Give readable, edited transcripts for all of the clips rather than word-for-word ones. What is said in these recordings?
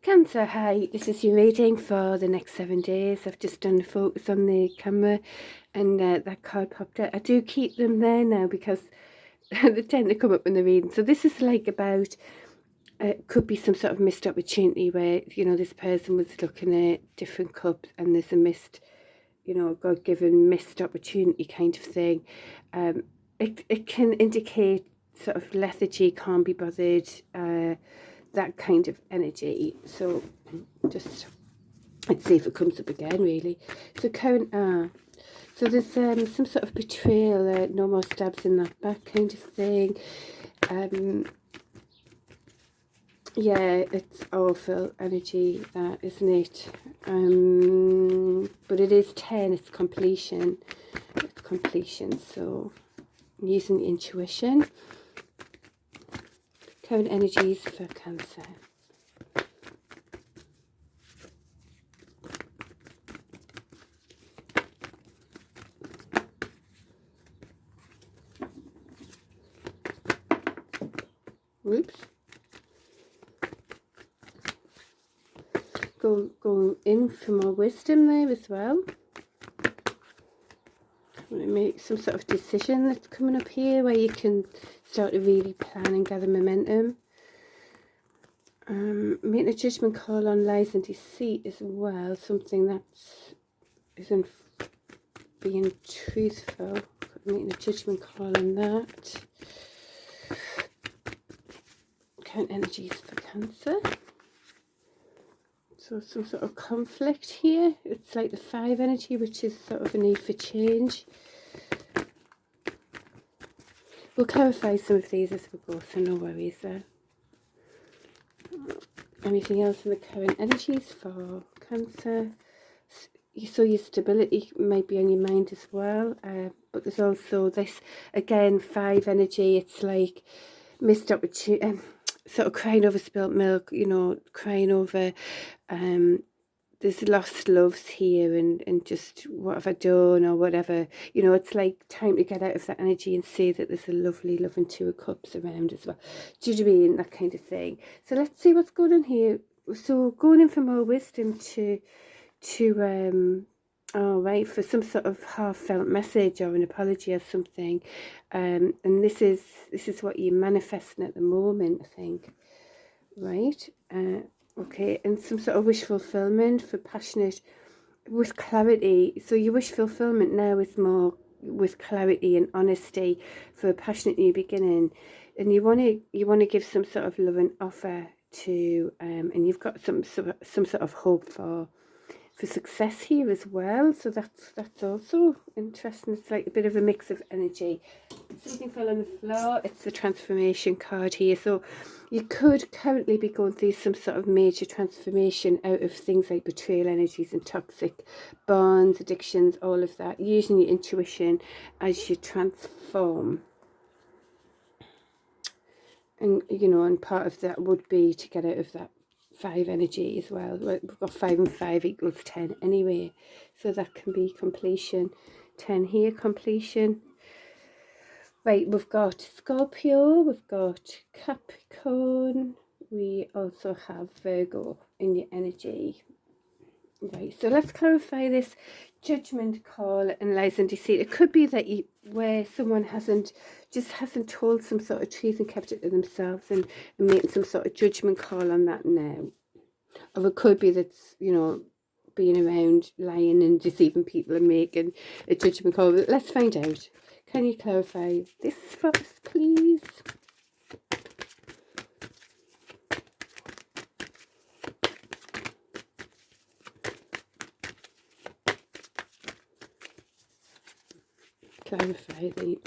Cancer, hi, this is your reading for the next 7 days. I've just done the focus on the camera and that card popped out. I do keep them there now because they tend to come up when they're reading. So this is like about, could be some sort of missed opportunity where, you know, this person was looking at different cups and there's a missed, you know, God-given missed opportunity kind of thing. It can indicate sort of lethargy, can't be bothered, that kind of energy. So just let's see if it comes up again, really. So current so there's some sort of betrayal, no more stabs in that back kind of thing. Yeah, it's awful energy, that, isn't it? But it is 10, it's completion. It's completion, so using intuition. Current energies for Cancer. Whoops. Go in for more wisdom there as well. I'm going to make some sort of decision that's coming up here where you can start to really plan and gather momentum. Making a judgment call on lies and deceit as well, something that isn't being truthful. Making a judgment call on that. Current energies for Cancer. So some sort of conflict here. It's like the 5 energy, which is sort of a need for change. We'll clarify some of these as we go, so no worries there. Anything else in the current energies for Cancer? So your stability might be on your mind as well, but there's also this, again, 5 energy. It's like missed opportunity, sort of crying over spilt milk, you know, crying over, there's lost loves here and just what have I done or whatever. You know, it's like time to get out of that energy and see that there's a lovely loving 2 of cups around as well. Do you know what I mean? That kind of thing. So let's see what's going on here. So going in for more wisdom to all right, for some sort of heartfelt message or an apology or something. And this is what you're manifesting at the moment, I think. Right. Okay, and some sort of wish fulfillment for passionate, with clarity. So your wish fulfillment now is more with clarity and honesty for a passionate new beginning, and you want to give some sort of love and offer to, and you've got some sort of hope for success here as well. So that's also interesting. It's like a bit of a mix of energy. Something fell on the floor. It's the transformation card here. So you could currently be going through some sort of major transformation out of things like betrayal energies and toxic bonds, addictions, all of that, using your intuition as you transform. And you know, and part of that would be to get out of that 5 energy as well. We've got 5 and 5 equals 10 anyway, so that can be completion. 10 here, completion. Right, we've got Scorpio, we've got Capricorn, we also have Virgo in your energy. Right, so let's clarify this judgment call and lies and deceit. It could be that where someone hasn't told some sort of truth and kept it to themselves and making some sort of judgment call on that now. Or it could be that's, you know, being around lying and deceiving people and making a judgment call. But let's find out. Can you clarify this for us, please? Clarify the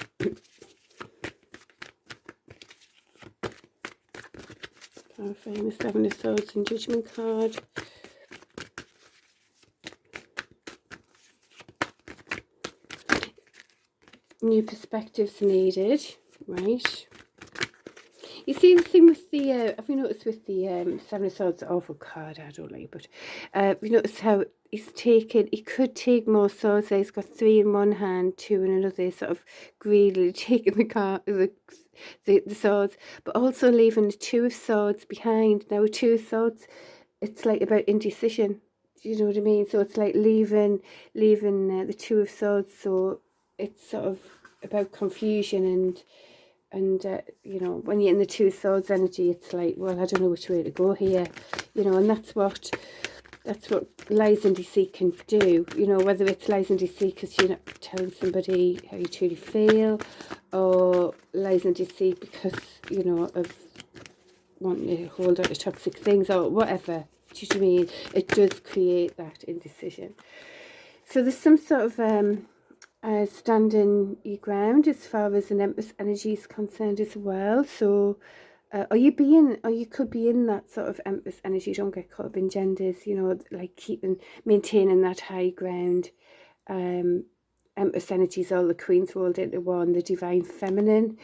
clarifying the 7 of Swords and Judgment card. New perspectives needed, right? You see the thing with the, have you noticed with the 7 of Swords, awful card, I don't like, but you notice how he could take more swords. He's got 3 in one hand, 2 in another, sort of greedily taking the swords, but also leaving the 2 of Swords behind. Now, 2 of Swords it's like about indecision. Do you know what I mean? So it's like leaving the Two of Swords. So it's sort of about confusion and you know, when you're in the Two of Swords energy, it's like, well, I don't know which way to go here, you know, and that's what lies and deceit can do, you know, whether it's lies and deceit because you're not telling somebody how you truly feel, or lies and deceit because, you know, of wanting to hold on to toxic things or whatever. Do you know what I mean? It does create that indecision. So there's some sort of standing your ground as far as an Empress energy is concerned as well. So or you could be in that sort of Empress energy. Don't get caught up in genders, you know, like maintaining that high ground. Empress energy is all the queens rolled into one, the divine feminine,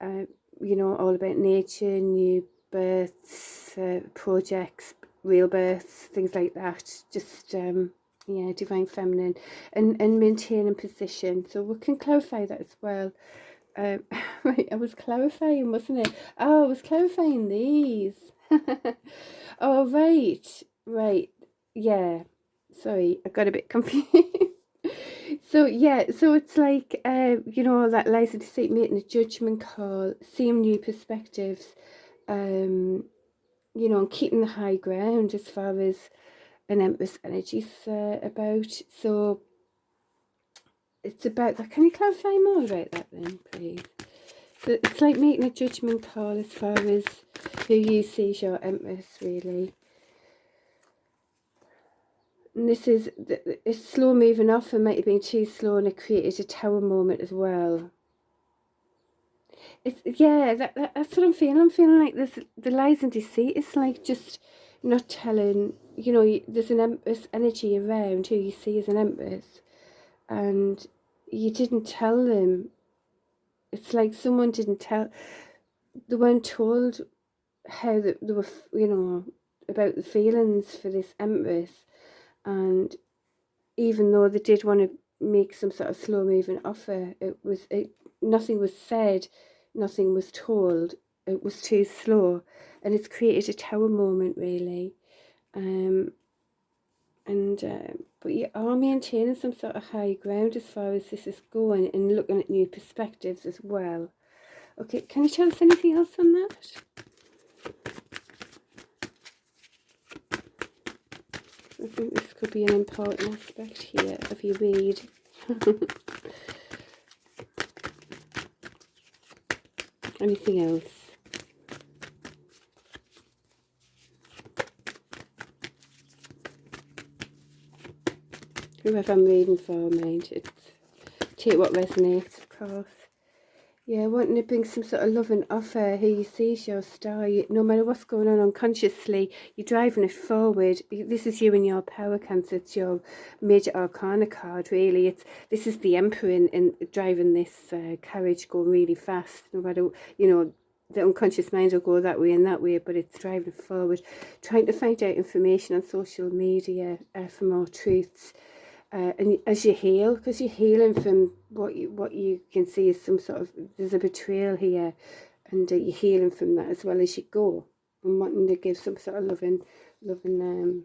you know, all about nature, new births, projects, real births, things like that. Just yeah, divine feminine, and maintaining position. So we can clarify that as well. Right, I was clarifying, wasn't it? Oh, I was clarifying these. Oh, right, yeah. Sorry, I got a bit confused. So yeah, so it's like you know, that lies and deceit, making a judgment call, seeing new perspectives, you know, and keeping the high ground as far as an Empress energy's about. So it's about that. Can you clarify more about that then, please? So it's like making a judgment call as far as who you see as your Empress, really. And this is, it's slow moving off, and might have been too slow, and it created a tower moment as well. It's, yeah, that's what I'm feeling. I'm feeling like this, the lies and deceit is like just not telling, you know, there's an Empress energy around who you see as an Empress, and you didn't tell them. It's like someone didn't tell, they weren't told how they were, you know, about the feelings for this Empress. And even though they did want to make some sort of slow moving offer, nothing was said, nothing was told. It was too slow, and it's created a tower moment, really. But you are maintaining some sort of high ground as far as this is going, and looking at new perspectives as well. Okay, can you tell us anything else on that? I think this could be an important aspect here of your read. Anything else? Whoever I'm reading for, mind. It's take what resonates, of course. Yeah, wanting to bring some sort of love and offer. Here you see your star. No matter what's going on unconsciously, you're driving it forward. This is you and your power, Cancer. It's your major arcana card, really. This is the Emperor in driving this carriage going really fast. No matter, you know, the unconscious mind will go that way and that way, but it's driving forward. Trying to find out information on social media for more truths. And as you heal, because you're healing from what you can see is some sort of, there's a betrayal here, and you're healing from that as well as you go, and wanting to give some sort of loving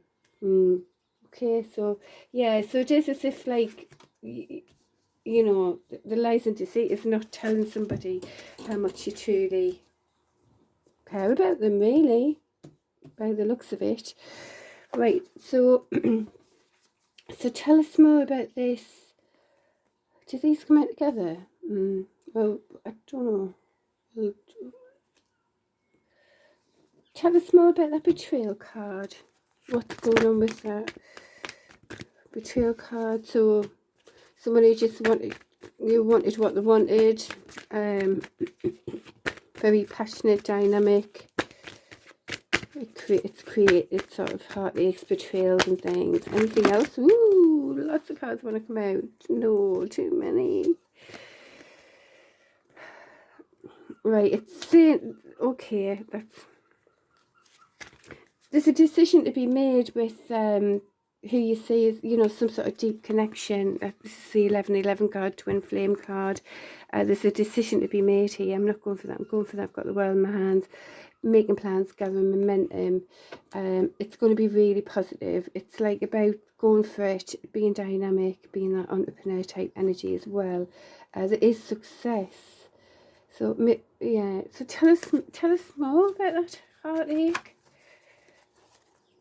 okay, so yeah, so it is as if like you know, the lies and deceit is not telling somebody how much you truly care about them, really, by the looks of it. Right, so so tell us more about this. Do these come out together? Well, I don't know. Tell us more about that betrayal card. What's going on with that betrayal card? So someone who just wanted what they wanted. Very passionate, dynamic. It's created sort of heartaches, betrayals and things. Anything else? Ooh, lots of cards want to come out. No, too many. Right, it's saying, okay, there's a decision to be made with who you see as, you know, some sort of deep connection. This is the 1111 card, twin flame card. There's a decision to be made here. I'm not going for that. I'm going for that. I've got the world in my hands. making plans, gathering momentum. It's going to be really positive. It's like about going for it, being dynamic, being that entrepreneur type energy as well. There is success. So yeah, so tell us more about that heartache.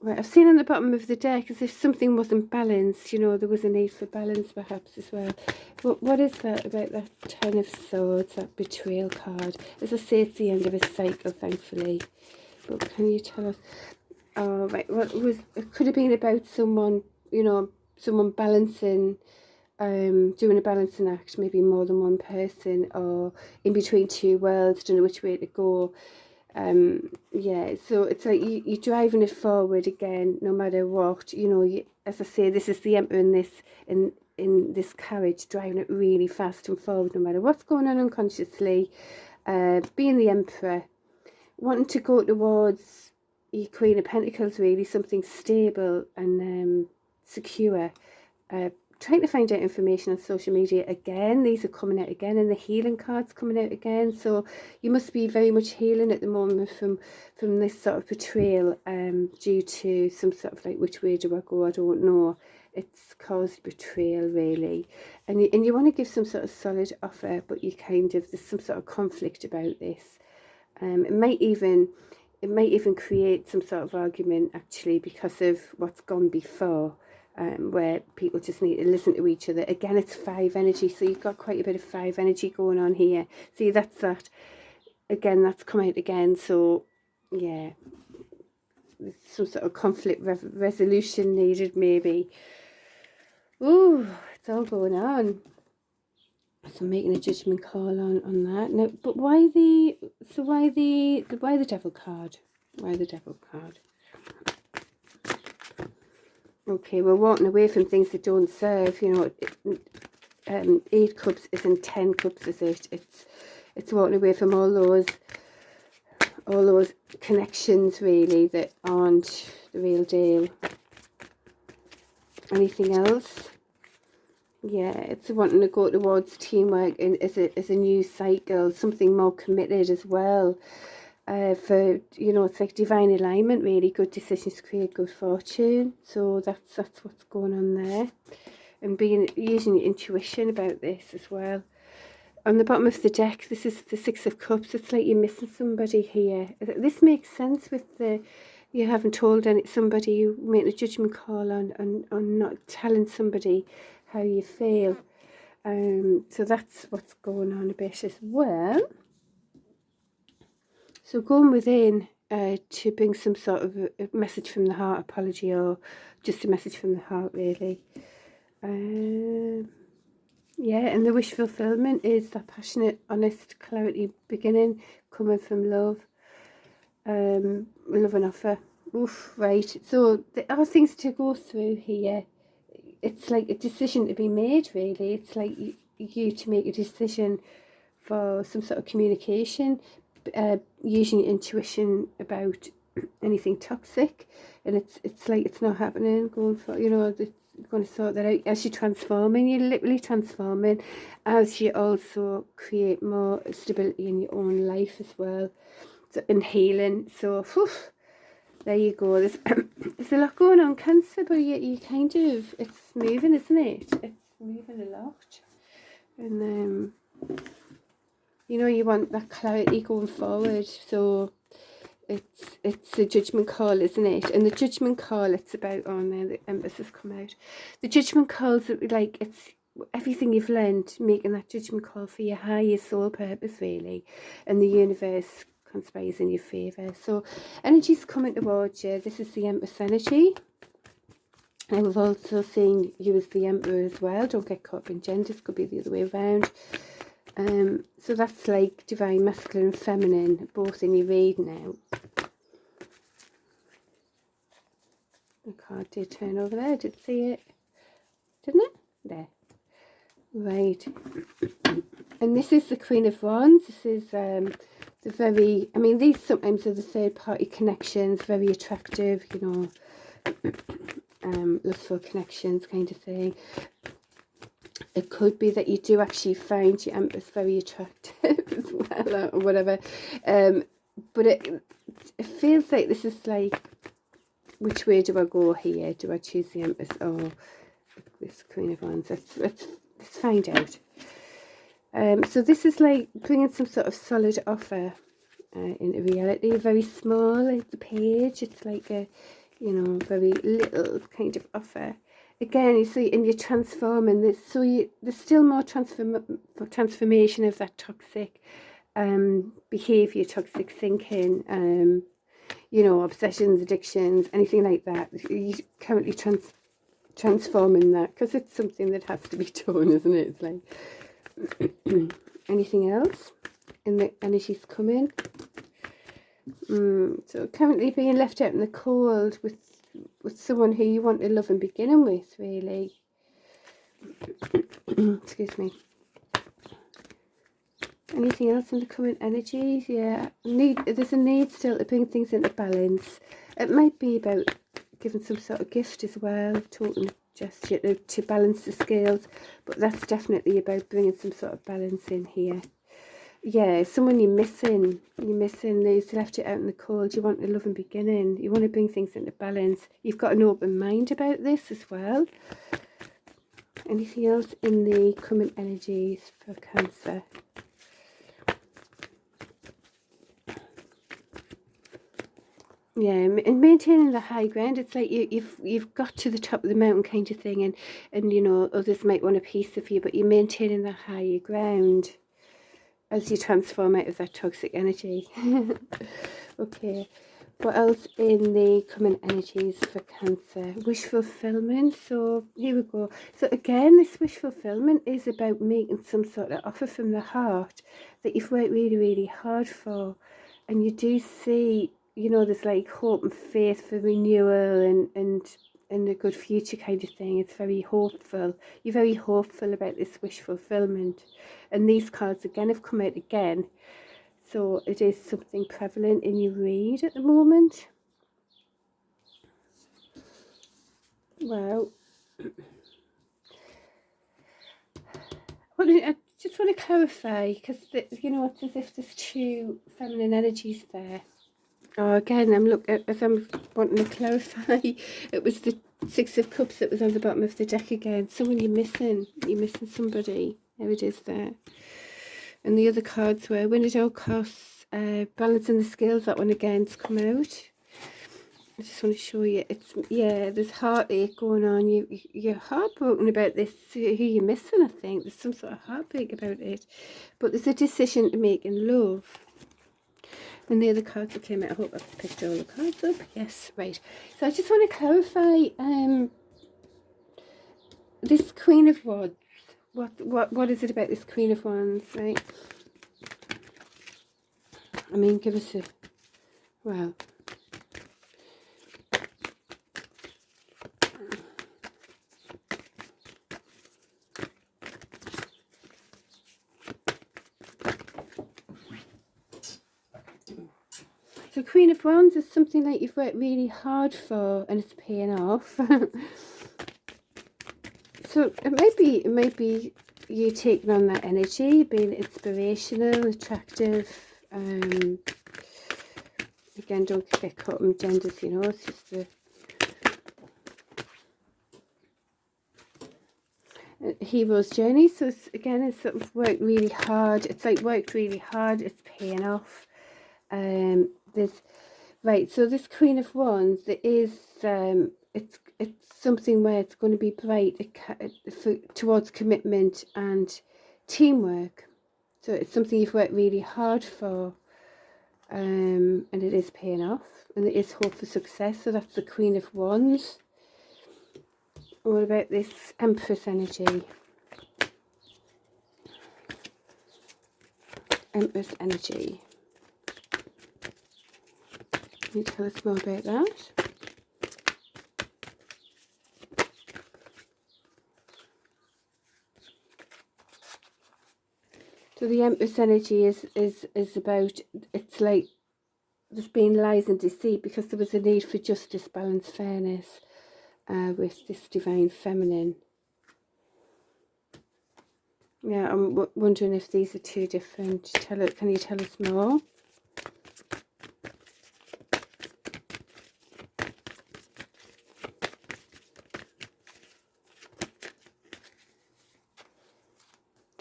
Right, I've seen on the bottom of the deck as if something wasn't balanced, you know, there was a need for balance perhaps as well. But what is that about that Ten of Swords, that betrayal card? As I say, it's the end of a cycle, thankfully. But can you tell us? Oh, right, what was, it could have been about someone, you know, someone balancing, doing a balancing act, maybe more than one person, or in between two worlds, don't know which way to go. Yeah, so it's like you're driving it forward again, no matter what, you know. As I say, this is the Emperor in this carriage, driving it really fast and forward, no matter what's going on unconsciously. Being the Emperor, wanting to go towards your Queen of Pentacles, really something stable and secure. Trying to find out information on social media again. These are coming out again, and the healing cards coming out again. So you must be very much healing at the moment from this sort of betrayal, due to some sort of like, which way do I go? I don't know. It's caused betrayal really, and you want to give some sort of solid offer, but you kind of, there's some sort of conflict about this. It might even create some sort of argument actually because of what's gone before. Where people just need to listen to each other. Again, it's 5 energy, so you've got quite a bit of 5 energy going on here. See, that's that. Again, that's come out again. So, yeah, there's some sort of conflict resolution needed, maybe. Ooh, it's all going on. So, making a judgment call on that. Now, but why the devil card? Why the devil card? Okay, we're walking away from things that don't serve, you know. 8 cups isn't 10 cups, is it? It's walking away from all those connections really that aren't the real deal. Anything else? Yeah, it's wanting to go towards teamwork and as a new cycle, something more committed as well. For, you know, it's like divine alignment really, good decisions create good fortune. So that's what's going on there, and using your intuition about this as well. On the bottom of the deck, this is the 6 of Cups. It's like you're missing somebody here. This makes sense with the, you haven't told somebody, you made a judgment call on not telling somebody how you feel. So that's what's going on a bit as well. So going within to bring some sort of a message from the heart, apology, or just a message from the heart really. Yeah, and the wish fulfillment is that passionate, honest, clarity beginning, coming from love. Love and offer. Oof, right. So there are things to go through here. It's like a decision to be made really. It's like you to make a decision for some sort of communication, using your intuition about anything toxic, and it's like it's not happening. Going for, you know, it's going to sort that out as you're transforming. You're literally transforming as you also create more stability in your own life as well, so, and healing. So whew, there you go. There's a lot going on, Cancer, but you kind of, it's moving, isn't it? It's moving a lot, and you know, you want that clarity going forward. So it's a judgment call, isn't it? And the judgment call, it's about, oh no, the Empress has come out. The judgment calls, like, it's everything you've learned, making that judgment call for your higher soul purpose really, and the universe conspires in your favour. So energy's coming towards you. This is the Empress energy. And we've also seen you as the Emperor as well. Don't get caught up in genders, could be the other way around. So that's like divine masculine and feminine, both in your read now. The card did turn over there, I did see it, didn't it? There. Right. And this is the Queen of Wands. This is the very, I mean, these sometimes are the third party connections, very attractive, you know, lustful connections kind of thing. It could be that you do actually find your Empress very attractive as well, or whatever. But it feels like this is like, which way do I go here? Do I choose the Empress or this Queen of Wands? Let's find out. So this is like bringing some sort of solid offer into reality. Very small, like the page. It's like a, you know, very little kind of offer. Again, you see, and you're transforming this, so there's still more transformation of that toxic behavior, toxic thinking, you know, obsessions, addictions, anything like that. You're currently transforming that, because it's something that has to be done, isn't it? It's like anything else in the energies coming. So currently being left out in the cold with someone who you want to love and beginning with, really. Excuse me. Anything else in the current energies? Yeah, there's a need still to bring things into balance. It might be about giving some sort of gift as well, token gesture to balance the scales, but that's definitely about bringing some sort of balance in here. Yeah, someone you're missing, they've left it out in the cold. You want a love and beginning, you want to bring things into balance. You've got an open mind about this as well. Anything else in the current energies for Cancer? Yeah, and maintaining the high ground. It's like you've got to the top of the mountain kind of thing, and you know, others might want a piece of you, but you're maintaining the higher ground as you transform out of that toxic energy. Okay, what else in the common energies for Cancer? Wish fulfillment. So here we go. So again, this wish fulfillment is about making some sort of offer from the heart that you've worked really, really hard for, and you do see, you know, there's like hope and faith for renewal and a good future kind of thing. It's very hopeful. You're very hopeful about this wish fulfillment. And these cards again have come out again. So it is something prevalent in your read at the moment. Well, I just want to clarify, because, you know, it's as if there's two feminine energies there. Oh, again, as I'm wanting to clarify, it was the Six of Cups that was on the bottom of the deck again. Someone you're missing somebody. There it is there. And the other cards were win at all costs, balancing the scales. That one again's come out. I just want to show you, it's, yeah, there's heartache going on. You're heartbroken about this, who you're missing, I think. There's some sort of heartbreak about it. But there's a decision to make in love. And the other cards that came out, I hope I've picked all the cards up. Yes, right. So I just want to clarify this Queen of Wands. What is it about this Queen of Wands, right? I mean, give us a, well, so Queen of Wands is something that you've worked really hard for and it's paying off. So it might be you taking on that energy, being inspirational, attractive. Again, don't get caught in genders, you know, it's just the hero's journey. So it's, again, it's sort of worked really hard. It's like worked really hard, it's paying off. There's, right, so this Queen of Wands, there is, it's something where it's going to be bright towards commitment and teamwork. So it's something you've worked really hard for, and it is paying off, and there is hope for success. So that's the Queen of Wands. What about this Empress energy? Empress energy. Can you tell us more about that? So the Empress energy is about, it's like there's been lies and deceit because there was a need for justice, balance, fairness with this divine feminine. Yeah, I'm wondering if these are two different. Can you tell us more?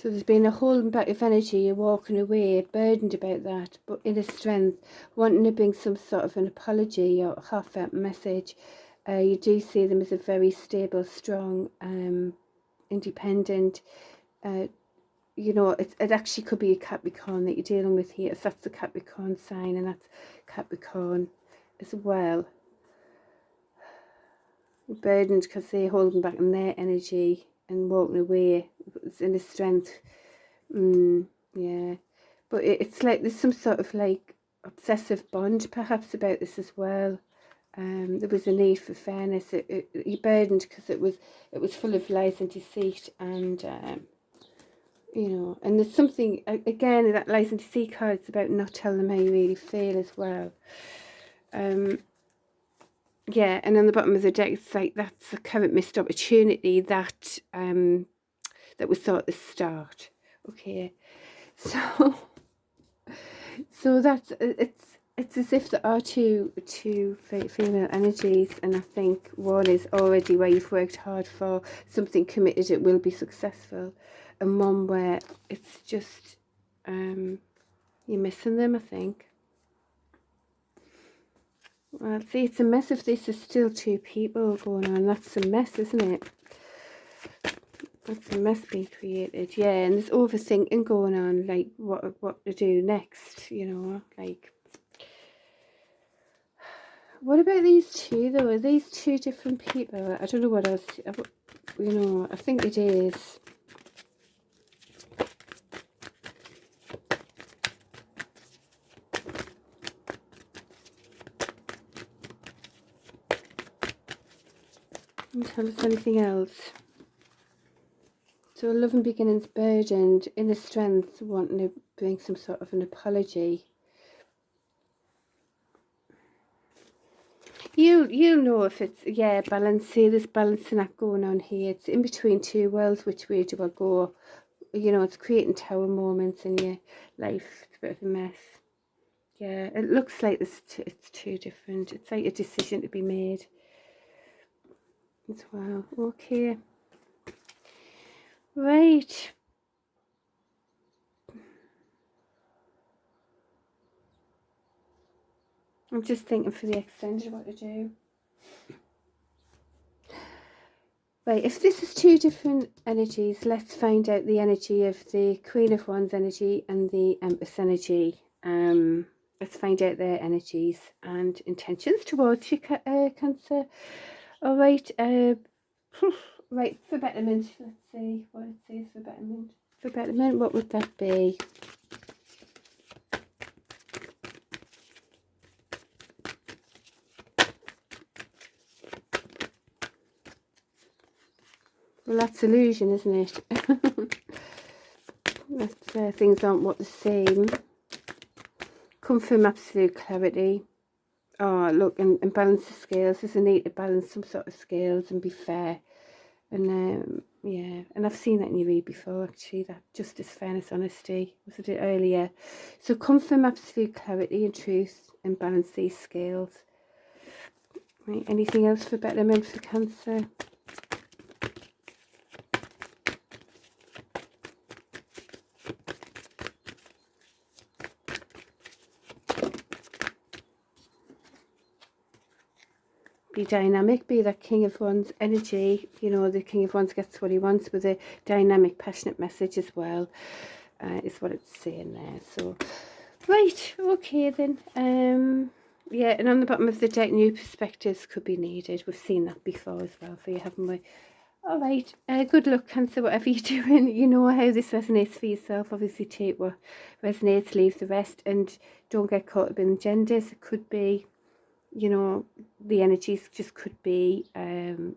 So there's been a holding back of energy, you're walking away, burdened about that, but inner strength, wanting to bring some sort of an apology or heartfelt message. You do see them as a very stable, strong, independent, you know, it actually could be a Capricorn that you're dealing with here. So that's the Capricorn sign, and that's Capricorn as well. Burdened because they're holding back on their energy and walking away. It's in the strength. Yeah, but it's like there's some sort of like obsessive bond perhaps about this as well. There was a need for fairness. You're burdened because it was full of lies and deceit, and you know, and there's something again, that lies and deceit card, it's about not telling them how you really feel as well. Yeah, and on the bottom of the deck, it's like that's a current missed opportunity that that was thought at the start. Okay, so that's it's as if there are two female energies, and I think one is already where you've worked hard for something committed, it will be successful, and one where it's just you're missing them, I think. Well, see, it's a mess if this is still two people going on. That's a mess, isn't it? That's a mess being created. Yeah, and there's overthinking going on, like what to do next, you know, like. What about these two, though? Are these two different people? I don't know what else, you know, I think it is. Can you tell us anything else? So love and beginnings, burdened, inner strength, wanting to bring some sort of an apology. You know if it's, yeah, balance. See, there's balancing act going on here. It's in between two worlds. Which way do I go? You know, it's creating tower moments in your life. It's a bit of a mess. Yeah, it looks like it's too different. It's like a decision to be made as well. Okay. Right. I'm just thinking for the extended what to do. Right, if this is two different energies, let's find out the energy of the Queen of Wands energy and the Empress energy. Let's find out their energies and intentions towards you, Cancer. All right, right, for betterment, let's see what it says for betterment. For betterment, what would that be? Well, that's illusion, isn't it? That's, things aren't what the same. Come from absolute clarity. Oh, look, and balance the scales. There's a need to balance some sort of scales and be fair. And yeah, and I've seen that in your read before, actually, that justice, fairness, honesty. Was it earlier? So come from absolute clarity and truth and balance these scales. Right, anything else for betterment for Cancer? Be dynamic, be that King of Wands energy. You know, the King of Wands gets what he wants with a dynamic, passionate message as well, is what it's saying there. So, right, okay then. Yeah, and on the bottom of the deck, new perspectives could be needed. We've seen that before as well for you, haven't we? All right, good luck, Cancer, whatever you're doing. You know how this resonates for yourself. Obviously, take what resonates, leave the rest, and don't get caught up in genders. It could be, you know, the energies just could be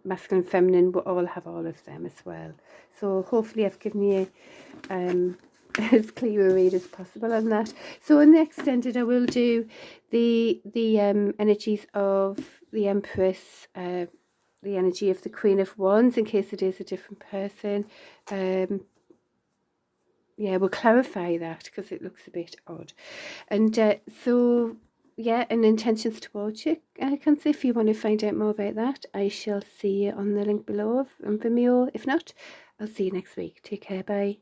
masculine, feminine, but all have all of them as well. So hopefully I've given you as clear a read as possible on that. So in the extended, I will do the energies of the Empress, the energy of the Queen of Wands, in case it is a different person. Yeah, we'll clarify that because it looks a bit odd. And so, yeah, and intentions towards you, Cancer. If you want to find out more about that, I shall see you on the link below and Vimeo. If not, I'll see you next week. Take care. Bye.